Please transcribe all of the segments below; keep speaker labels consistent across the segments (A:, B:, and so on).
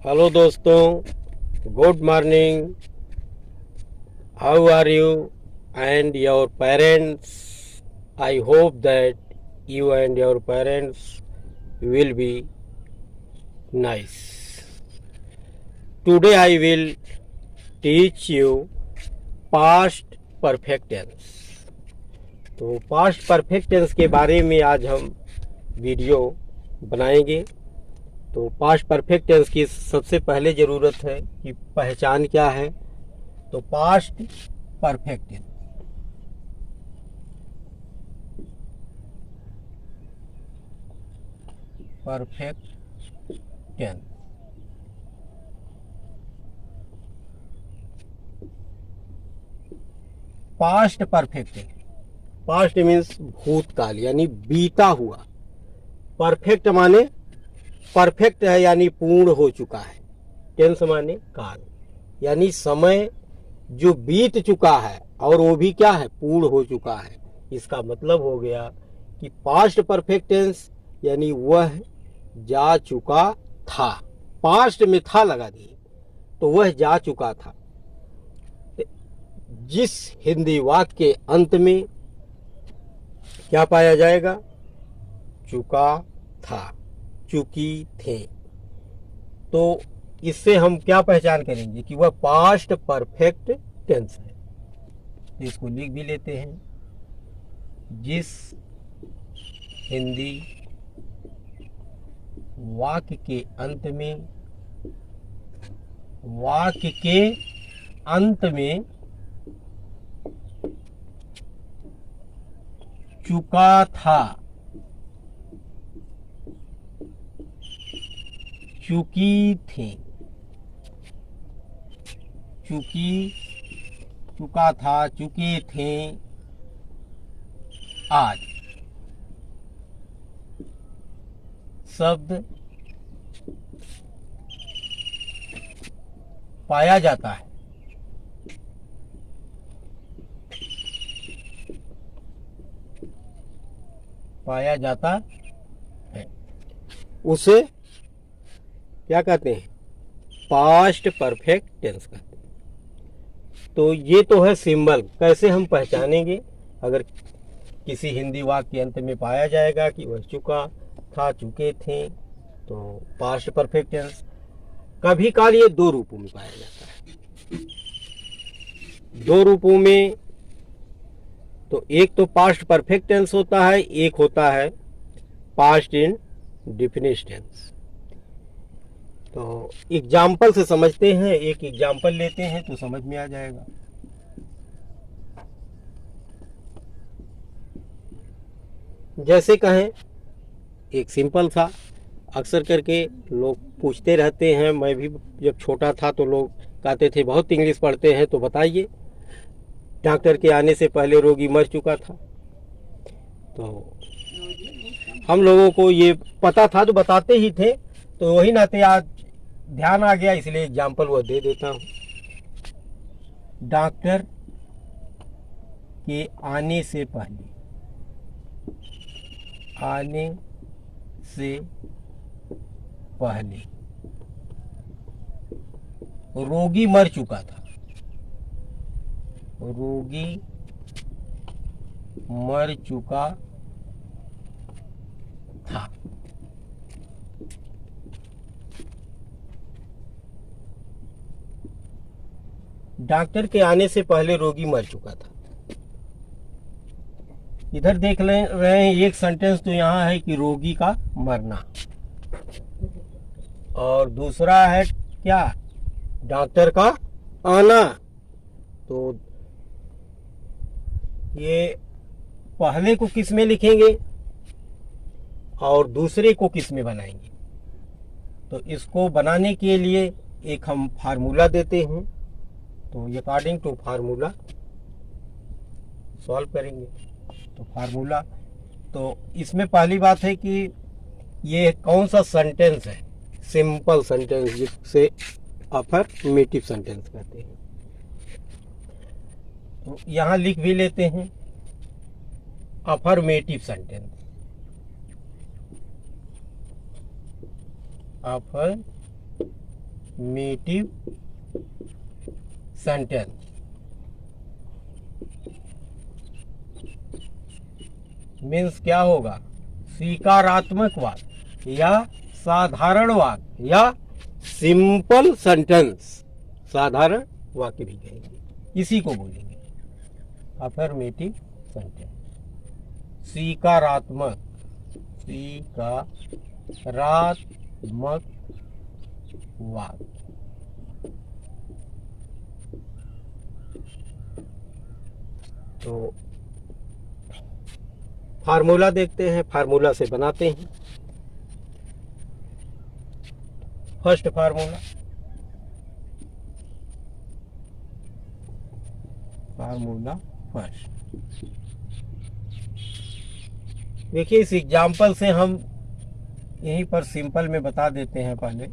A: Hello दोस्तों, good morning. How are you and your parents? I hope that you and your parents will be nice. Today I will teach you past perfect tense. तो past perfect tense के बारे में आज हम video बनाएंगे। तो past perfect tense की सबसे पहले ज़रूरत है कि पहचान क्या है। तो past perfect tense, perfect tense past perfect tense, past means भूतकाल यानी बीता हुआ। परफेक्ट माने परफेक्ट है यानी पूर्ण हो चुका है। टेंस माने काल यानी समय जो बीत चुका है और वो भी क्या है, पूर्ण हो चुका है। इसका मतलब हो गया कि पास्ट परफेक्ट टेंस यानी वह जा चुका था। पास्ट में था लगा दिए तो वह जा चुका था। जिस हिंदी वाक्य के अंत में क्या पाया जाएगा? चुका था, चुकी थे। तो इससे हम क्या पहचान करेंगे कि वह पास्ट परफेक्ट टेंस है। तो इसको लिख भी लेते हैं। जिस हिंदी वाक्य के अंत में चुका था, चुकी थी, चुका था, चुके थे, आज शब्द पाया जाता है। पाया जाता है उसे क्या कहते हैं? पास्ट परफेक्ट टेंस कहते हैं। तो ये तो है सिंबल। कैसे हम पहचानेंगे? अगर किसी हिंदी वाक्य के अंत में पाया जाएगा कि वह चुका था, चुके थे, तो पास्ट परफेक्ट टेंस। कभी काल ये दो रूपों में पाया जाता है। दो रूपों में, तो एक तो पास्ट परफेक्ट टेंस होता है, एक होता है पास्ट इन डिफिनिट टेंस। तो एग्जाम्पल से समझते हैं, एक एग्जाम्पल लेते हैं तो समझ में आ जाएगा। जैसे कहें, एक सिंपल था, अक्सर करके लोग पूछते रहते हैं। मैं भी जब छोटा था तो लोग कहते थे बहुत इंग्लिश पढ़ते हैं, तो बताइए डॉक्टर के आने से पहले रोगी मर चुका था। तो हम लोगों को ये पता था तो बताते ही थे। तो वही नाते आज ध्यान आ गया, इसलिए एग्जाम्पल वो दे देता हूँ। डॉक्टर के आने से पहले रोगी मर चुका था। रोगी मर चुका था। डॉक्टर के आने से पहले रोगी मर चुका था। इधर देख रहे हैं एक सेंटेंस तो यहाँ है कि रोगी का मरना, और दूसरा है क्या? डॉक्टर का आना। तो ये पहले को किस में लिखेंगे और दूसरे को किस में बनाएंगे? तो इसको बनाने के लिए एक हम फार्मूला देते हैं। तो अकॉर्डिंग टू फार्मूला सॉल्व करेंगे। तो फार्मूला, तो इसमें पहली बात है कि ये कौन सा सेंटेंस है? सिंपल सेंटेंस, जिसे अफर्मेटिव सेंटेंस कहते हैं। तो यहाँ लिख भी लेते हैं affirmative sentence. Transformative sentence. Means क्या होगा? स्वीकारात्मक वाक्य या साधारण वाक्य या सिंपल सेंटेंस, साधारण वाक्य भी कहेंगे, इसी को बोलेंगे अफर्मेटिव सेंटेंस। स्वीकारात्मक वाक्य। तो फार्मूला देखते हैं, फार्मूला से बनाते हैं। First formula first. देखिए इस एग्जाम्पल से हम यहीं पर सिंपल में बता देते हैं। पहले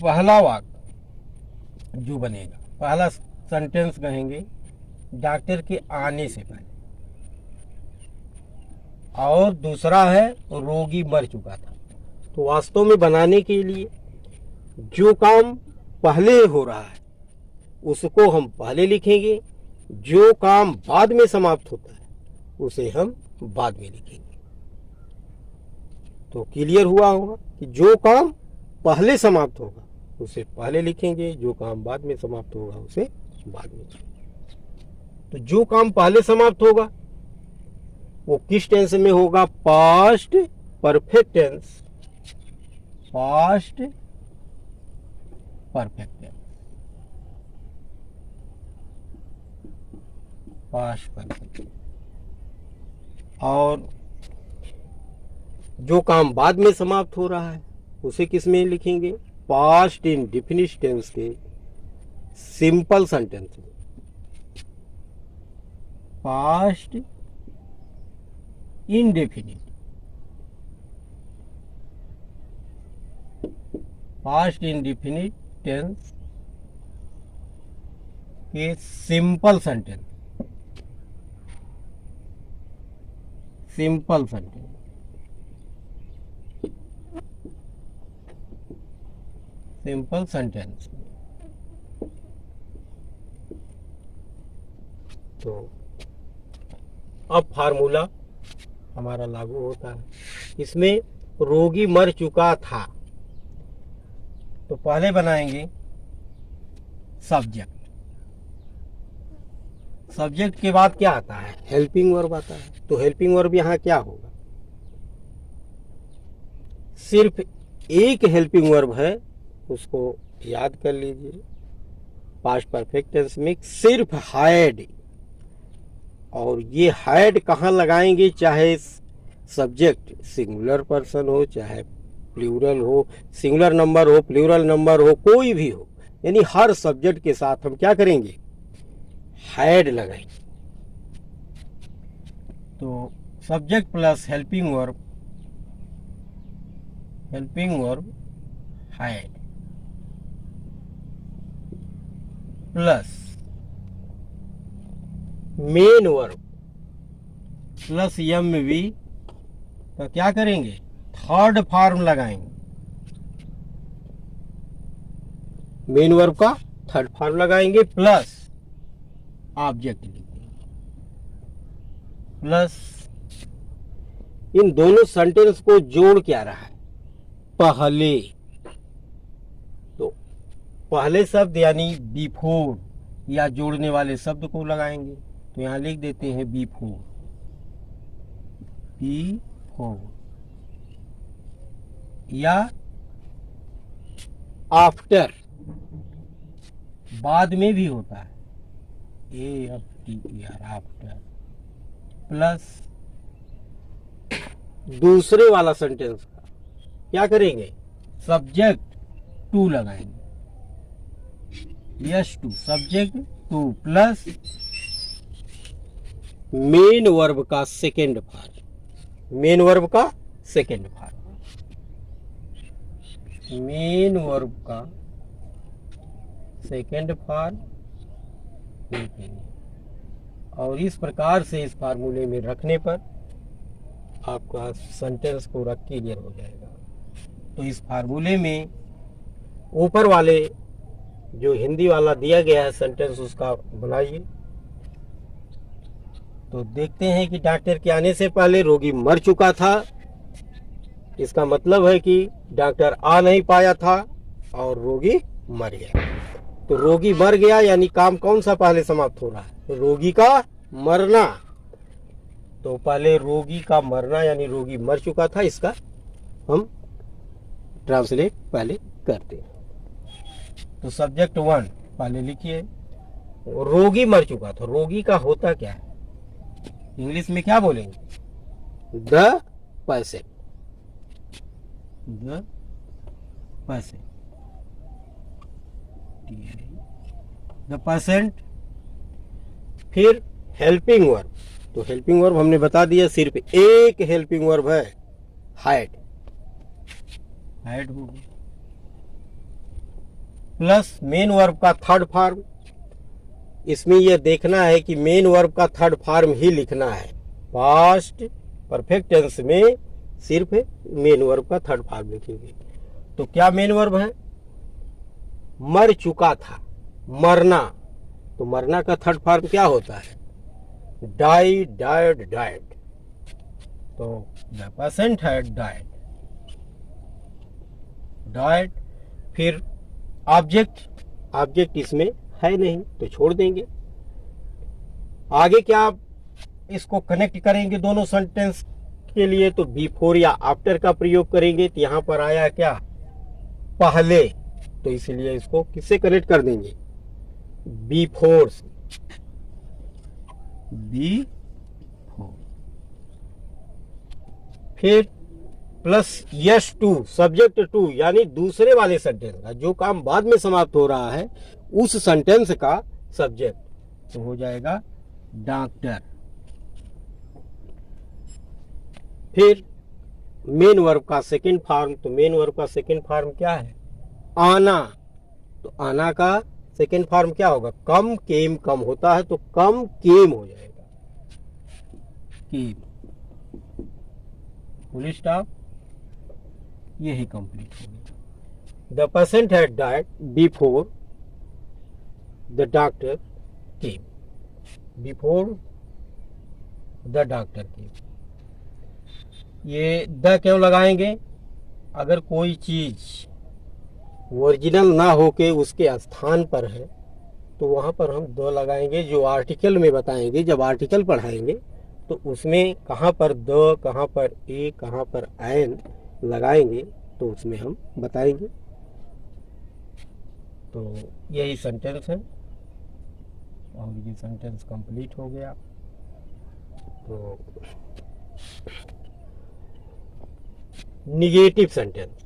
A: पहला वाक्य जो बनेगा, पहला सेंटेंस कहेंगे डॉक्टर के आने से पहले, और दूसरा है रोगी मर चुका था। तो वास्तव में बनाने के लिए जो काम पहले हो रहा है उसको हम पहले लिखेंगे, जो काम बाद में समाप्त होता है उसे हम बाद में लिखेंगे। तो क्लियर हुआ होगा कि जो काम पहले समाप्त होगा उसे पहले लिखेंगे, जो काम बाद में समाप्त होगा उसे बाद में लिखेंगे। तो जो काम पहले समाप्त होगा वो किस टेंस में होगा? Past perfect tense. Past perfect tense, past perfect. और जो काम बाद में समाप्त हो रहा है उसे किस में लिखेंगे? पास्ट इंडेफिनिट टेंस के सिंपल सेंटेंस में। Past indefinite, past indefinite tense के simple sentence, simple sentence. Simple sentence. तो अब फार्मूला हमारा लागू होता है। इसमें रोगी मर चुका था, तो पहले बनाएंगे सब्जेक्ट। सब्जेक्ट के बाद क्या आता है? हेल्पिंग वर्ब आता है। तो हेल्पिंग वर्ब यहाँ क्या होगा? सिर्फ एक हेल्पिंग वर्ब है, उसको याद कर लीजिए। पास्ट परफेक्ट टेंस में सिर्फ हायड, और ये हायड कहाँ लगाएंगे? चाहे सब्जेक्ट सिंगुलर पर्सन हो, चाहे प्लूरल हो, सिंगुलर नंबर हो, प्लूरल नंबर हो, कोई भी हो, यानी हर सब्जेक्ट के साथ हम क्या करेंगे? हायड लगाएंगे। तो subject plus helping verb had plus main verb plus MV, तो क्या करेंगे? थर्ड फॉर्म लगाएंगे। मेन वर्ब का थर्ड फॉर्म लगाएंगे प्लस ऑब्जेक्ट लिखेंगे, प्लस इन दोनों सेंटेंस को जोड़ क्या रहा है? पहले। तो पहले शब्द यानी बिफोर या जोड़ने वाले शब्द को लगाएंगे। तो यहां लिख देते हैं बिफोर, या आफ्टर, बाद में भी होता है, AFTER आफ्टर, प्लस दूसरे वाला सेंटेंस का क्या करेंगे? सब्जेक्ट टू लगाएंगे, S two, subject two plus main verb का सेकेंड फॉर्म, मेन वर्ब का सेकेंड फॉर्म, मेन वर्ब का सेकेंड फॉर्म लिखेंगे। और इस प्रकार से इस फार्मूले में रखने पर आपका सेंटेंस पूरा क्लियर हो जाएगा। तो इस फार्मूले में ऊपर वाले जो हिंदी वाला दिया गया है सेंटेंस उसका बनाइए। तो देखते हैं कि डॉक्टर के आने से पहले रोगी मर चुका था। इसका मतलब है कि डॉक्टर आ नहीं पाया था और रोगी मर गया। तो रोगी मर गया यानी काम कौन सा पहले समाप्त हो रहा है? रोगी का मरना। तो पहले रोगी का मरना यानी रोगी मर चुका था, इसका हम ट्रांसलेट पहले करते हैं। तो सब्जेक्ट 1 पहले लिखिए, रोगी मर चुका था। रोगी का होता क्या है? इंग्लिश में क्या बोलेंगे? The patient. The patient, the patient. फिर हेल्पिंग वर्ब। तो हेल्पिंग वर्ब हमने बता दिया, सिर्फ एक हेल्पिंग वर्ब है, हैड। हैड हो गया प्लस मेन वर्ब का थर्ड फॉर्म। इसमें यह देखना है कि मेन वर्ब का थर्ड फॉर्म ही लिखना है। पास्ट परफेक्ट टेंस में सिर्फ मेन वर्ब का थर्ड फॉर्म लिखेंगे। तो क्या मेन वर्ब है? मर चुका था, मरना। तो मरना का थर्ड फॉर्म क्या होता है? Die, died, died. तो the patient had died, died. फिर ऑब्जेक्ट, ऑब्जेक्ट इसमें है नहीं तो छोड़ देंगे। आगे क्या इसको कनेक्ट करेंगे दोनों सेंटेंस के लिए? तो बिफोर या आफ्टर का प्रयोग करेंगे। तो यहां पर आया क्या? पहले। तो इसलिए इसको किससे कनेक्ट कर देंगे? बिफोर से। बिफोर। फिर plus S two, subject two यानी दूसरे वाले सेंटेंस का जो काम बाद में समाप्त हो रहा है उस सेंटेंस का सब्जेक्ट। तो हो जाएगा डॉक्टर। फिर मेन वर्ब का सेकंड फॉर्म। तो मेन वर्ब का सेकंड फॉर्म क्या है? आना। तो आना का सेकंड फॉर्म क्या होगा? कम, केम। कम होता है तो कम केम हो जाएगा, केम। Full stop. यही कंप्लीट हो गया। The patient had died before the doctor came. Before the doctor came. ये द क्यों लगाएंगे? अगर कोई चीज ओरिजिनल ना होके उसके स्थान पर है तो वहां पर हम द लगाएंगे। जो आर्टिकल में बताएंगे, जब आर्टिकल पढ़ाएंगे तो उसमें कहाँ पर द, कहाँ पर ए, कहाँ पर एन लगाएंगे तो उसमें हम बताएंगे। तो यही सेंटेंस है और ये सेंटेंस कंप्लीट हो गया। तो निगेटिव सेंटेंस।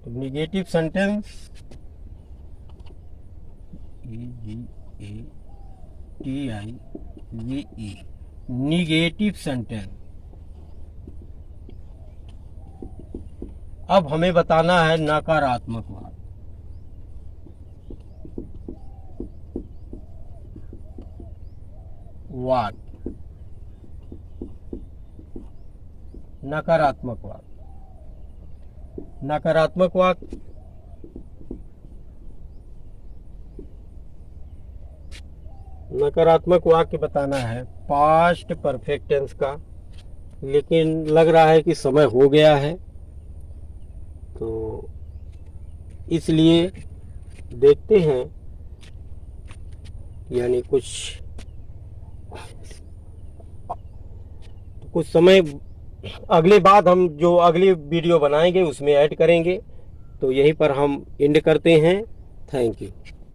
A: तो negative sentence NEGATIVE, negative sentence. अब हमें बताना है नकारात्मक वाक्य। वाक्य, नकारात्मक वाक्य। नकारात्मक वाक्य नकारात्मक वाक्य बताना है पास्ट परफेक्ट टेंस का, लेकिन लग रहा है कि समय हो गया है तो इसलिए देखते हैं, यानी कुछ समय अगले बाद हम जो अगली वीडियो बनाएंगे उसमें ऐड करेंगे। तो यहीं पर हम एंड करते हैं। Thank you.